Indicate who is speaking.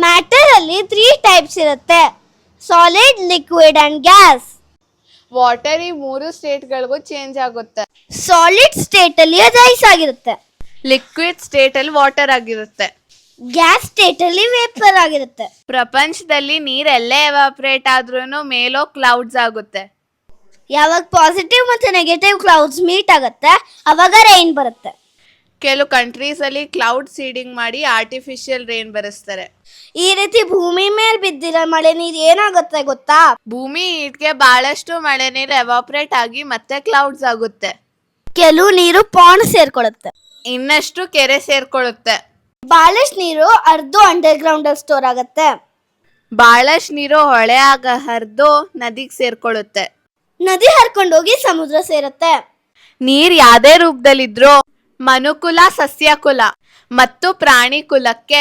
Speaker 1: Matter ಅಲ್ಲಿ 3 types ಇರುತ್ತೆ: solid, liquid and gas.
Speaker 2: Water ಈ 3 ಸ್ಟೇಟ್ಗಳಿಗೂ ಚೇಂಜ್ ಆಗುತ್ತೆ.
Speaker 1: ಸಾಲಿಡ್ ಸ್ಟೇಟ್ ಅಲ್ಲಿ ಅದು ಐಸ್ ಆಗಿರುತ್ತೆ.
Speaker 2: ಲಿಕ್ವಿಡ್ ಸ್ಟೇಟ್ ಅಲ್ಲಿ ವಾಟರ್ ಆಗಿರುತ್ತೆ.
Speaker 1: ಗ್ಯಾಸ್ ಸ್ಟೇಟ್ ಅಲ್ಲಿ ವೇಪರ್ ಆಗಿರುತ್ತೆ.
Speaker 2: ಪ್ರಪಂಚದಲ್ಲಿ ನೀರೆಲ್ಲೇ ಎವಾಪರೇಟ್ ಆದ್ರೂ ಮೇಲೋ ಕ್ಲೌಡ್ಸ್ ಆಗುತ್ತೆ.
Speaker 1: ಯಾವಾಗ ಪಾಸಿಟಿವ್ ಮತ್ತು ನೆಗೆಟಿವ್ ಕ್ಲೌಡ್ಸ್ ಮೀಟ್ ಆಗುತ್ತೆ ಅವಾಗ ರೈನ್ ಬರುತ್ತೆ.
Speaker 2: ಕೆಲವು ಕಂಟ್ರೀಸ್ ಅಲ್ಲಿ ಕ್ಲೌಡ್ ಸೀಡಿಂಗ್ ಮಾಡಿ ಆರ್ಟಿಫಿಷಿಯಲ್ ರೈನ್ ಬರೆಸ್ತಾರೆ.
Speaker 1: ಈ ರೀತಿ ಭೂಮಿ ಮೇಲೆ ಬಿದ್ದಿರೋ ಮಳೆ ನೀರು ಏನಾಗುತ್ತೆ ಗೊತ್ತಾ?
Speaker 2: ಭೂಮಿ ಹೀಟ್ಗೆ ಬಹಳಷ್ಟು ಮಳೆ ನೀರು ಎವಾಪರೇಟ್ ಆಗಿ ಮತ್ತೆ ಕ್ಲೌಡ್ಸ್ ಆಗುತ್ತೆ.
Speaker 1: ಕೆಲವು ನೀರು ಪಾಂಡ್ ಸೇರ್ಕೊಳ್ಳುತ್ತೆ.
Speaker 2: ಇನ್ನಷ್ಟು ಕೆರೆ ಸೇರ್ಕೊಳ್ಳುತ್ತೆ.
Speaker 1: ಬಹಳಷ್ಟು ನೀರು ಅಂಡರ್ ಗ್ರೌಂಡ್ ಅಲ್ಲಿ ಸ್ಟೋರ್ ಆಗುತ್ತೆ.
Speaker 2: ಬಹಳಷ್ಟು ನೀರು ಹೊಳೆ ಆಗ ಹರಿದು ನದಿಗೆ ಸೇರ್ಕೊಳ್ಳುತ್ತೆ.
Speaker 1: ನದಿ ಹರ್ಕೊಂಡೋಗಿ ಸಮುದ್ರ ಸೇರುತ್ತೆ.
Speaker 2: ನೀರ್ ಯಾವ್ದೇ ರೂಪದಲ್ಲಿದ್ರೂ ಮನುಕುಲ, ಸಸ್ಯಕುಲ ಮತ್ತು ಪ್ರಾಣಿ ಕುಲಕ್ಕೆ